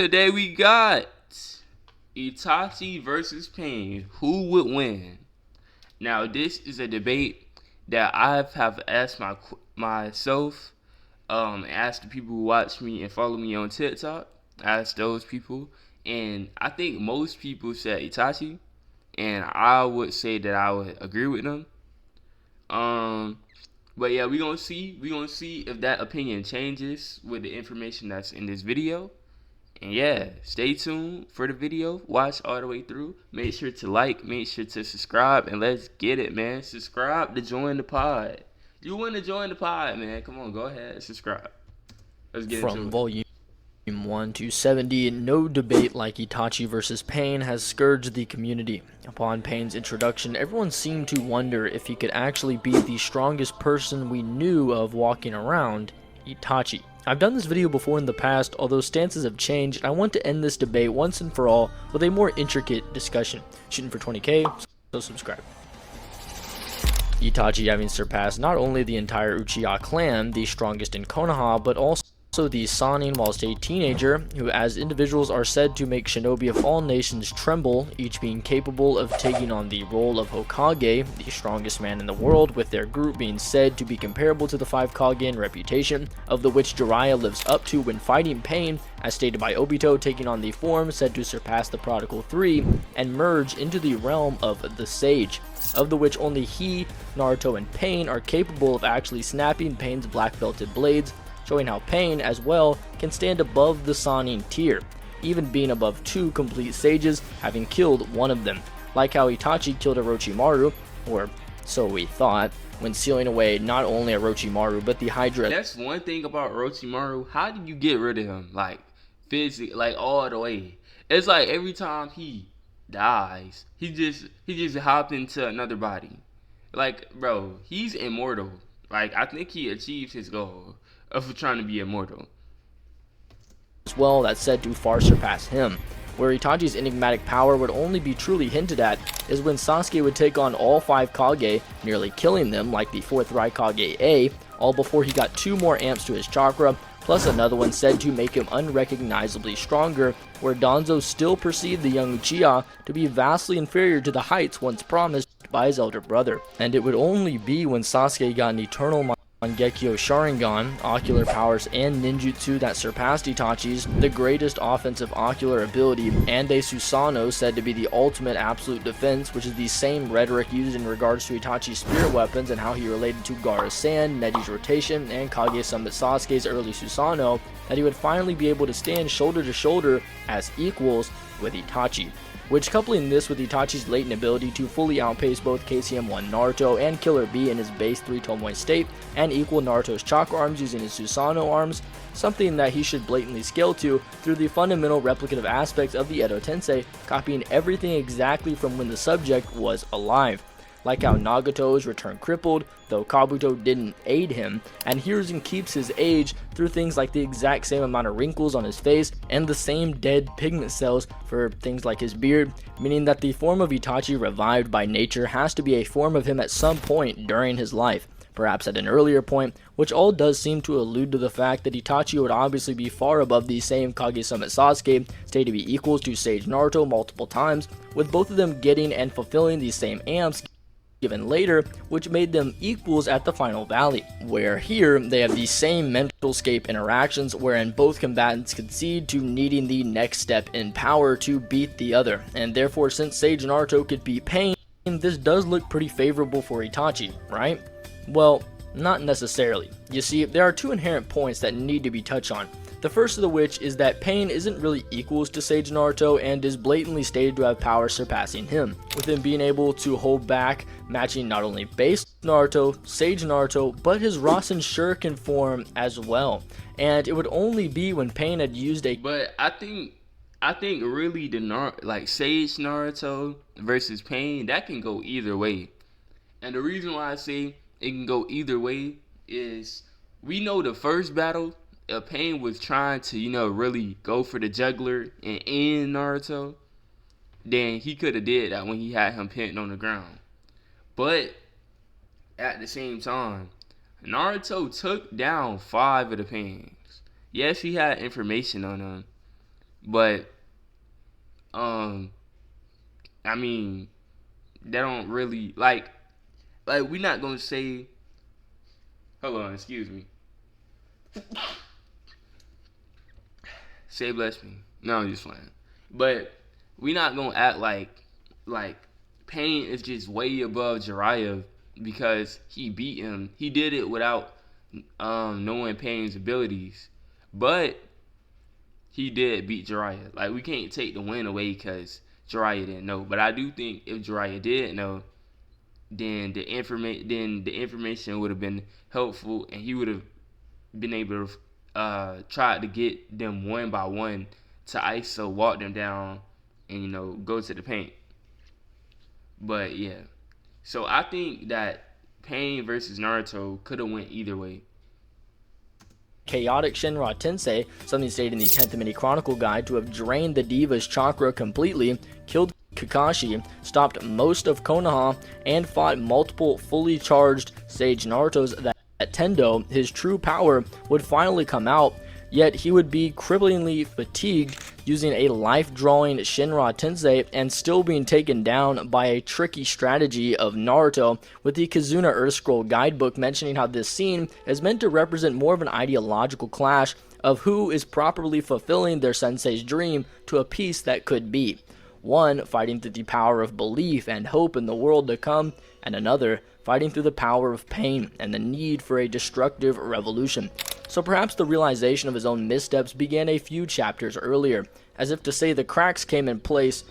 Today we got Itachi versus Pain. Who would win? Now this is a debate that I have asked myself, asked the people who watch me and follow me on TikTok. Asked those people, and I think most people said Itachi, and I would say that I would agree with them. Um, but yeah, we gonna see. We gonna see if that opinion changes with the information that's in this video. And yeah, stay tuned for the video. Watch all the way through. Make sure to like, make sure to subscribe, and let's get it, man. Subscribe to join the pod. You want to join the pod, man? Come on, go ahead, subscribe. Let's get into From it. Volume 1 to 70, no debate like Itachi versus Pain has scourged the community. Upon Pain's introduction, everyone seemed to wonder if he could actually beat the strongest person we knew of walking around, Itachi. I've done this video before in the past, although stances have changed. I want to end this debate once and for all with a more intricate discussion. Shooting for 20k, so subscribe. Itachi having surpassed not only the entire Uchiha clan, the strongest in Konoha, but also the Sannin whilst a teenager, who as individuals are said to make shinobi of all nations tremble, each being capable of taking on the role of Hokage, the strongest man in the world, with their group being said to be comparable to the 5 Kage in reputation, of the which Jiraiya lives up to when fighting Pain, as stated by Obito, taking on the form said to surpass the Prodigal 3, and merge into the realm of the Sage, of the which only he, Naruto, and Pain are capable of actually snapping Pain's black belted blades, showing how Pain, as well, can stand above the Sannin tier, even being above 2 complete sages, having killed one of them, like how Itachi killed Orochimaru, or so we thought, when sealing away not only Orochimaru but the Hydra. That's one thing about Orochimaru. How did you get rid of him? Like, physically, like all the way. It's like every time he dies, he just hopped into another body. Like, bro, he's immortal. Like, I think he achieved his goal of trying to be immortal. As well that's said to far surpass him. Where Itachi's enigmatic power would only be truly hinted at is when Sasuke would take on all 5 Kage, nearly killing them like the 4th Raikage A, all before he got 2 more amps to his chakra, plus another one said to make him unrecognizably stronger, where Danzo still perceived the young Uchiha to be vastly inferior to the heights once promised by his elder brother. And it would only be when Sasuke got an eternal Mangekyo Sharingan, ocular powers, and ninjutsu that surpassed Itachi's, the greatest offensive ocular ability, and a Susanoo said to be the ultimate absolute defense, which is the same rhetoric used in regards to Itachi's spirit weapons and how he related to Gaara's sand, Neji's rotation, and Kage Summit Sasuke's early Susanoo, that he would finally be able to stand shoulder to shoulder as equals with Itachi. Which, coupling this with Itachi's latent ability to fully outpace both KCM1 Naruto and Killer B in his base 3 Tomoe state, and equal Naruto's chakra arms using his Susanoo arms, something that he should blatantly scale to through the fundamental replicative aspects of the Edo Tensei, copying everything exactly from when the subject was alive. Like how Nagato's returned crippled, though Kabuto didn't aid him, and Hiruzen keeps his age through things like the exact same amount of wrinkles on his face and the same dead pigment cells for things like his beard, meaning that the form of Itachi revived by nature has to be a form of him at some point during his life, perhaps at an earlier point, which all does seem to allude to the fact that Itachi would obviously be far above the same Kage Summit Sasuke, stated to be equals to Sage Naruto multiple times, with both of them getting and fulfilling the same amps given later, which made them equals at the final valley, where here they have the same mental scape interactions wherein both combatants concede to needing the next step in power to beat the other, and therefore since Sage Naruto could beat Pain, this does look pretty favorable for Itachi, right? Well, not necessarily. You see, there are 2 inherent points that need to be touched on. The first of which is that Pain isn't really equals to Sage Naruto and is blatantly stated to have power surpassing him, with him being able to hold back, matching not only base Naruto, Sage Naruto, but his Rasen Shuriken form as well. And it would only be when Pain had used a... But I think really like Sage Naruto versus Pain, that can go either way. And the reason why I say it can go either way is we know the first battle, Pain was trying to, really go for the juggler and end Naruto. Then he could have did that when he had him pinned on the ground. But at the same time, Naruto took down 5 of the Pains. Yes, he had information on him, But I mean, they don't really like we're not gonna say. Hold on, excuse me. Say bless me. No, I'm just playing. But we not gonna act like Pain is just way above Jiraiya because he beat him. He did it without knowing Pain's abilities, but he did beat Jiraiya. Like we can't take the win away because Jiraiya didn't know. But I do think if Jiraiya did know, then the information would have been helpful, and he would have been able to try to get them one by one to ISO, walk them down, and go to the paint. But yeah, so I think that Pain versus Naruto could have went either way. Chaotic Shinra Tensei, something stated in the 10th Mini Chronicle Guide to have drained the Diva's chakra completely, killed Kakashi, stopped most of Konoha, and fought multiple fully charged Sage Narutos that Tendo, his true power, would finally come out, yet he would be cripplingly fatigued using a life-drawing Shinra Tensei and still being taken down by a tricky strategy of Naruto, with the Kizuna Earth Scroll guidebook mentioning how this scene is meant to represent more of an ideological clash of who is properly fulfilling their sensei's dream to a peace that could be. One fighting through the power of belief and hope in the world to come, and another fighting through the power of pain and the need for a destructive revolution. So perhaps the realization of his own missteps began a few chapters earlier, as if to say the cracks came in place.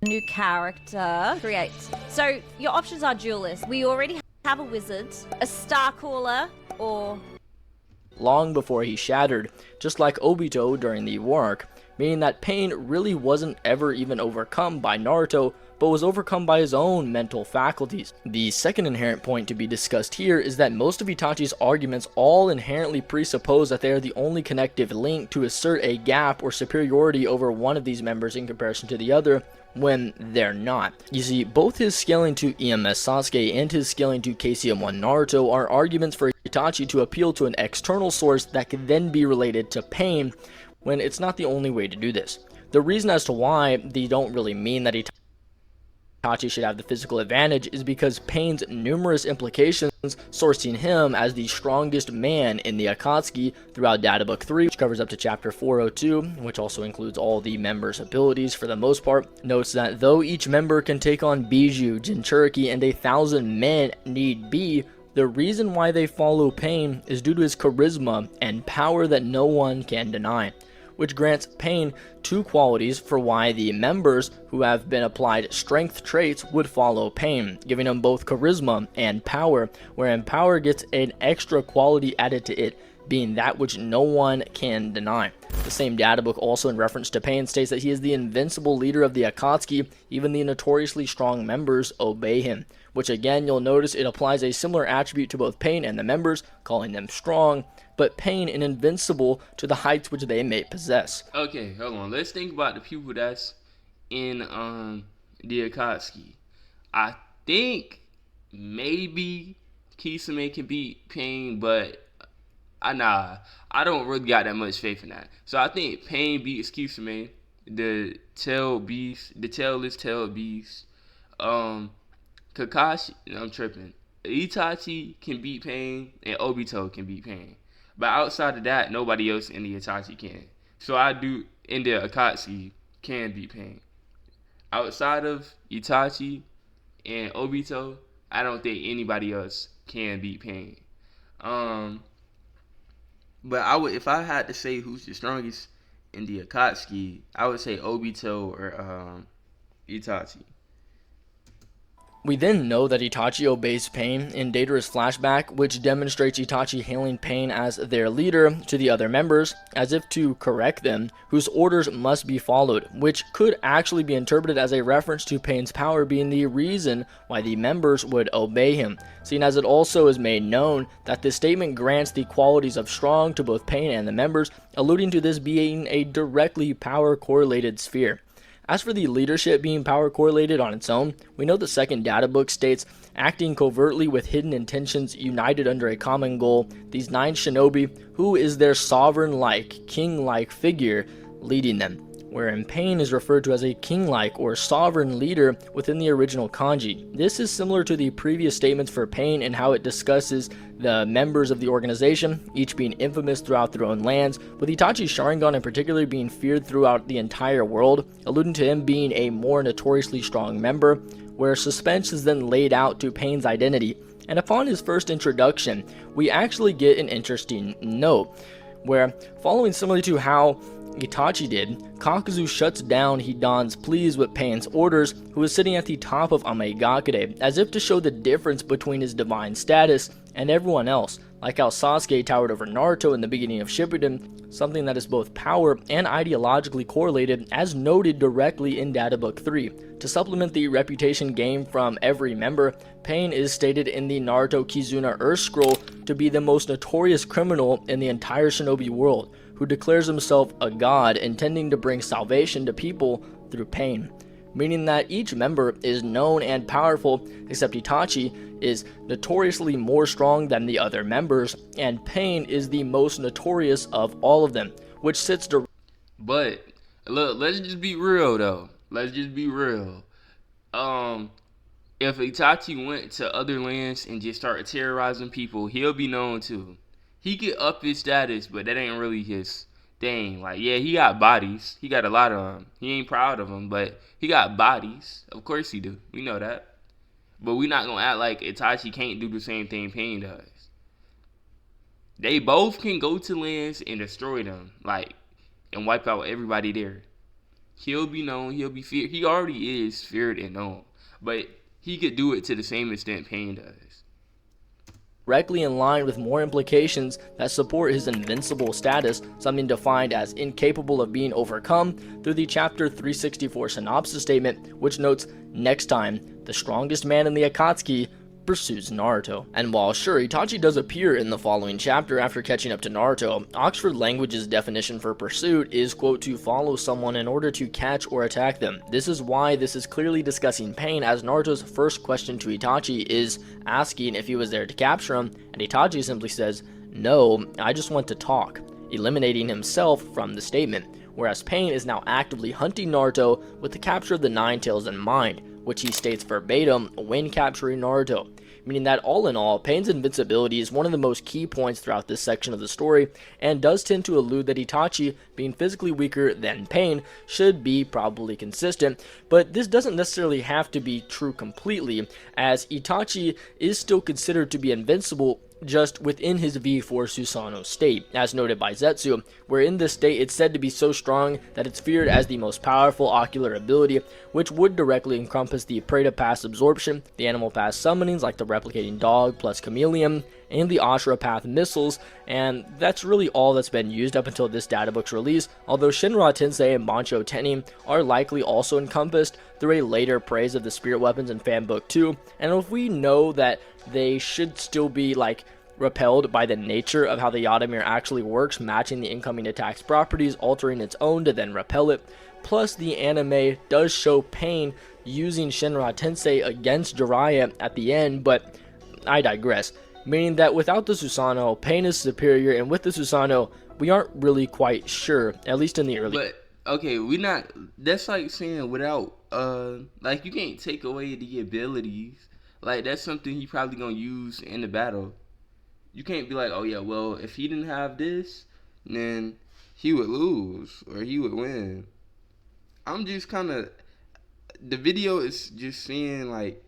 New character create. So your options are duelist. We already have a wizard, a star caller, or long before he shattered, just like Obito during the war arc, meaning that Pain really wasn't ever even overcome by Naruto, but was overcome by his own mental faculties. The second inherent point to be discussed here is that most of Itachi's arguments all inherently presuppose that they are the only connective link to assert a gap or superiority over one of these members in comparison to the other, when they're not. You see, both his scaling to EMS Sasuke and his scaling to KCM1 Naruto are arguments for Itachi to appeal to an external source that could then be related to Pain, when it's not the only way to do this. The reason as to why they don't really mean that Itachi should have the physical advantage is because Pain's numerous implications sourcing him as the strongest man in the Akatsuki throughout Data Book 3, which covers up to chapter 402, which also includes all the members' abilities for the most part, notes that though each member can take on Biju, Jinchuriki, and 1,000 men need be, the reason why they follow Pain is due to his charisma and power that no one can deny, which grants Pain two qualities for why the members who have been applied strength traits would follow Pain, giving them both charisma and power, wherein power gets an extra quality added to it, being that which no one can deny. The same data book, also in reference to Pain, states that he is the invincible leader of the Akatsuki. Even the notoriously strong members obey him, which again you'll notice it applies a similar attribute to both Pain and the members, calling them strong, but Pain and invincible to the heights which they may possess. Okay, hold on. Let's think about the people that's in the Akatsuki. I think maybe Kisame can beat Pain, but I don't really got that much faith in that. So I think Pain beats Kisame, the tailless tail beast. Kakashi, I'm tripping. Itachi can beat Pain, and Obito can beat Pain. But outside of that, nobody else in the Itachi can. So I do in the Akatsuki can beat Pain. Outside of Itachi and Obito, I don't think anybody else can beat Pain. But I would, if I had to say who's the strongest in the Akatsuki, I would say Obito or Itachi. We then know that Itachi obeys Pain in Datara's flashback, which demonstrates Itachi hailing Pain as their leader to the other members, as if to correct them, whose orders must be followed, which could actually be interpreted as a reference to Pain's power being the reason why the members would obey him, seeing as it also is made known that this statement grants the qualities of strong to both Pain and the members, alluding to this being a directly power-correlated sphere. As for the leadership being power correlated on its own, we know the second data book states, acting covertly with hidden intentions united under a common goal, these 9 shinobi, who is their sovereign-like, king-like figure, leading them, wherein Pain is referred to as a king-like or sovereign leader within the original kanji. This is similar to the previous statements for Pain and how it discusses the members of the organization, each being infamous throughout their own lands, with Itachi's Sharingan in particular being feared throughout the entire world, alluding to him being a more notoriously strong member, where suspense is then laid out to Pain's identity. And upon his first introduction, we actually get an interesting note, where, following similarly to how Itachi did, Kakuzu shuts down Hidan's pleas with Pain's orders, who is sitting at the top of Amegakure, as if to show the difference between his divine status and everyone else, like how Sasuke towered over Naruto in the beginning of Shippuden, something that is both power and ideologically correlated, as noted directly in Data Book 3. To supplement the reputation gained from every member, Pain is stated in the Naruto Kizuna Earth Scroll to be the most notorious criminal in the entire shinobi world, who declares himself a god intending to bring salvation to people through pain, meaning that each member is known and powerful, except Itachi is notoriously more strong than the other members, and Pain is the most notorious of all of them, which sits But look, let's just be real though. Let's just be real. If Itachi went to other lands and just started terrorizing people, he'll be known too. He could up his status, but that ain't really his thing. Like, yeah, he got bodies. He got a lot of them. He ain't proud of them, but he got bodies. Of course he do. We know that. But we not gonna act like Itachi can't do the same thing Pain does. They both can go to lands and destroy them, like, and wipe out everybody there. He'll be known. He'll be feared. He already is feared and known, but he could do it to the same extent Pain does. directly in line with more implications that support his invincible status, something defined as incapable of being overcome through the chapter 364 synopsis statement, which notes, next time, the strongest man in the Akatsuki pursues Naruto. And while sure, Itachi does appear in the following chapter after catching up to Naruto, Oxford Language's definition for pursuit is, quote, to follow someone in order to catch or attack them. This is why this is clearly discussing Pain, as Naruto's first question to Itachi is asking if he was there to capture him, and Itachi simply says, no, I just want to talk, eliminating himself from the statement, whereas Pain is now actively hunting Naruto with the capture of the Nine Tails in mind, which he states verbatim when capturing Naruto, meaning that all in all, Pain's invincibility is one of the most key points throughout this section of the story, and does tend to allude that Itachi, being physically weaker than Pain, should be probably consistent, but this doesn't necessarily have to be true completely, as Itachi is still considered to be invincible just within his V4 Susanoo state, as noted by Zetsu, where in this state it's said to be so strong that it's feared as the most powerful ocular ability, which would directly encompass the Preta Pass absorption, the Animal Pass summonings like the Replicating Dog plus Chameleon, and the Ashura Path missiles, and that's really all that's been used up until this databook's release, although Shinra Tensei and Bancho Tennin are likely also encompassed through a later praise of the spirit weapons in Fan Book 2, and if we know that they should still be like repelled by the nature of how the Yadamir actually works, matching the incoming attack's properties, altering its own to then repel it, plus the anime does show Pain using Shinra Tensei against Jiraiya at the end, but I digress, meaning that without the Susanoo, Pain is superior, and with the Susanoo, we aren't really quite sure, at least in the early. But okay, we not. That's like saying without, like you can't take away the abilities. Like that's something he probably gonna use in the battle. You can't be like, oh yeah, well if he didn't have this, then he would lose or he would win. I'm just kind of. The video is just seeing like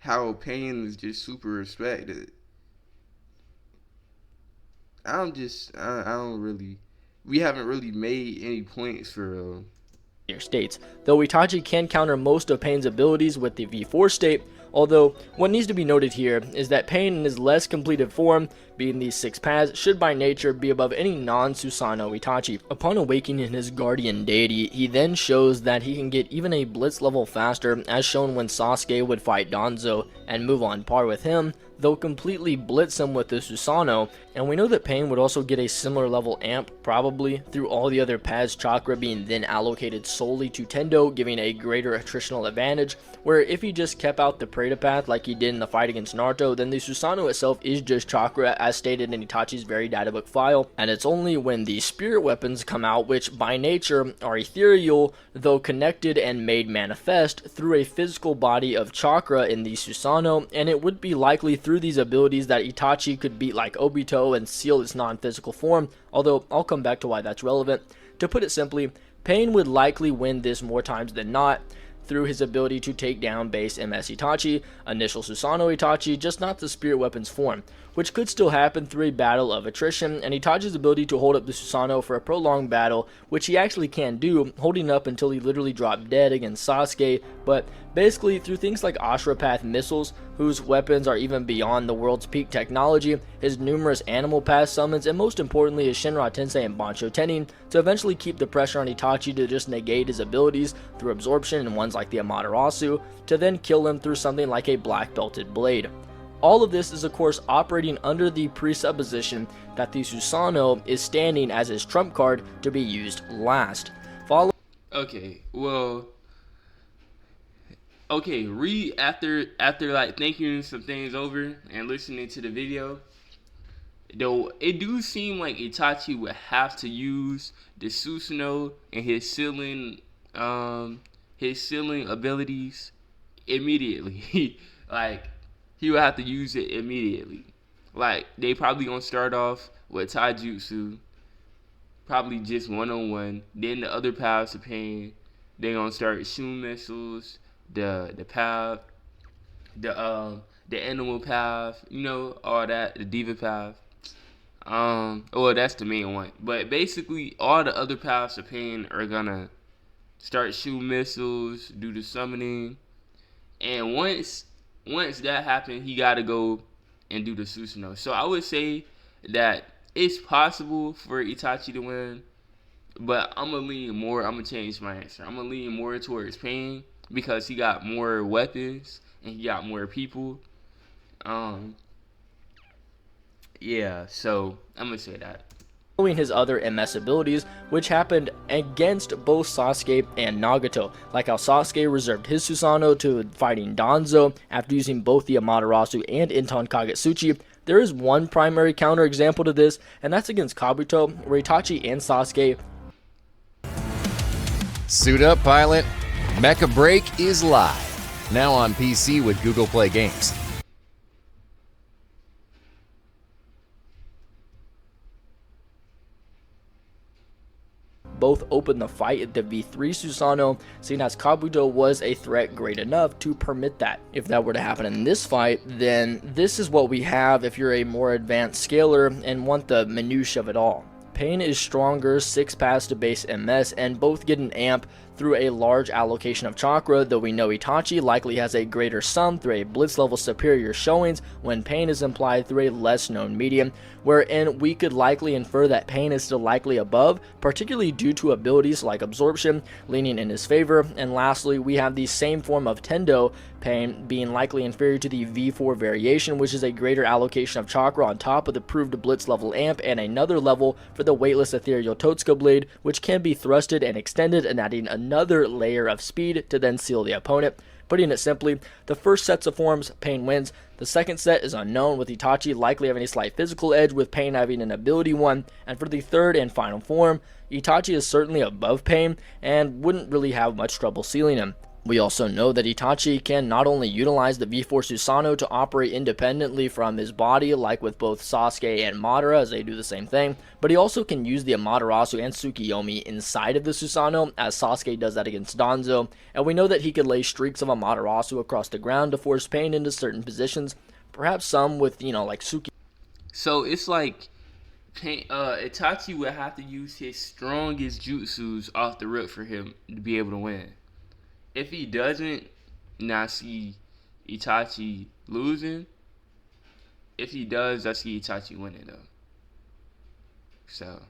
how Pain is just super respected. I don't really. We haven't really made any points for states, though Itachi can counter most of Pain's abilities with the V4 state, although what needs to be noted here is that Pain in his less completed form, being these 6 paths, should by nature be above any non-Susanoo Itachi. Upon awakening in his guardian deity, he then shows that he can get even a blitz level faster, as shown when Sasuke would fight Danzo and move on par with him, though completely blitz him with the Susanoo, And we know that Pain would also get a similar level amp, probably, through all the other paths chakra being then allocated solely to Tendo, giving a greater attritional advantage, where if he just kept out the Preta path like he did in the fight against Naruto, then the Susanoo itself is just chakra as stated in Itachi's very databook file, and it's only when the spirit weapons come out, which by nature are ethereal, though connected and made manifest through a physical body of chakra in the Susanoo, and it would be likely through these abilities that Itachi could beat like Obito and seal its non-physical form, although I'll come back to why that's relevant. To put it simply, Pain would likely win this more times than not, through his ability to take down base MS Itachi, initial Susanoo Itachi, just not the spirit weapons form, which could still happen through a battle of attrition, and Itachi's ability to hold up the Susanoo for a prolonged battle, which he actually can do, holding up until he literally dropped dead against Sasuke, but basically through things like Ashura Path missiles, whose weapons are even beyond the world's peak technology, his numerous animal path summons, and most importantly his Shinra Tensei and Bancho Tenin, to eventually keep the pressure on Itachi to just negate his abilities through absorption and ones like the Amaterasu, to then kill him through something like a black belted blade. All of this is of course operating under the presupposition that the Susanoo is standing as his trump card to be used last. Okay, well, okay, after like thinking some things over and listening to the video, though it do seem like Itachi would have to use the Susanoo and his sealing abilities immediately. Like, he would have to use it immediately. Like, they probably gonna start off with Taijutsu, probably just one-on-one. Then the other paths of pain, they gonna start shooting missiles, the path, the animal path, you know, all that, the diva path. Well, that's the main one. But basically, all the other paths of pain are gonna start shooting missiles, do the summoning, and once that happens, he gotta go and do the Susanoo. So I would say that it's possible for Itachi to win, but I'm gonna change my answer. I'm gonna lean more towards Pain because he got more weapons and he got more people. Yeah, so I'm gonna say that. Following his other MS abilities, which happened against both Sasuke and Nagato, like how Sasuke reserved his Susanoo to fighting Danzo after using both the Amaterasu and Inton Kagetsuchi. There is one primary counter example to this, and that's against Kabuto, where Itachi and Sasuke. Suit up, pilot. Mecha Break is live, now on PC with Google Play Games. Both opened the fight at the V3 Susanoo, seeing as Kabuto was a threat great enough to permit that. If that were to happen in this fight, then this is what we have if you're a more advanced scaler and want the minutiae of it all. Pain is stronger, 6 paths to base MS, and both get an amp through a large allocation of chakra, though we know Itachi likely has a greater sum through a blitz level superior showings when Pain is implied through a less known medium, wherein we could likely infer that Pain is still likely above, particularly due to abilities like absorption leaning in his favor. And lastly, we have the same form of Tendo, Pain being likely inferior to the V4 variation, which is a greater allocation of chakra on top of the proved blitz level amp, and another level for the weightless ethereal Totsuka blade, which can be thrusted and extended and adding another layer of speed to then seal the opponent. Putting it simply, the first sets of forms, Pain wins. The second set is unknown, with Itachi likely having a slight physical edge, with Pain having an ability one. And for the third and final form, Itachi is certainly above Pain and wouldn't really have much trouble sealing him. We also know that Itachi can not only utilize the V4 Susanoo to operate independently from his body, like with both Sasuke and Madara as they do the same thing, but he also can use the Amaterasu and Tsukiyomi inside of the Susanoo, as Sasuke does that against Danzo, and we know that he could lay streaks of Amaterasu across the ground to force Pain into certain positions, perhaps some with, like Tsuki. So it's like Itachi would have to use his strongest jutsus off the rip for him to be able to win. If he doesn't, I see Itachi losing. If he does, I see Itachi winning though. So,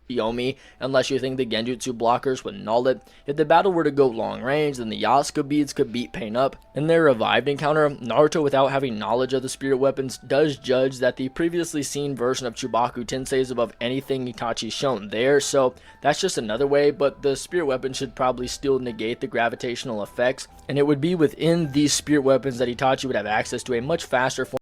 Yomi, unless you think the Genjutsu blockers would null it. If the battle were to go long range, then the Yasuke beads could beat Pain up. In their revived encounter, Naruto, without having knowledge of the spirit weapons, does judge that the previously seen version of Chubaku Tensei is above anything Itachi's shown there, so that's just another way, but the spirit weapon should probably still negate the gravitational effects, and it would be within these spirit weapons that Itachi would have access to a much faster form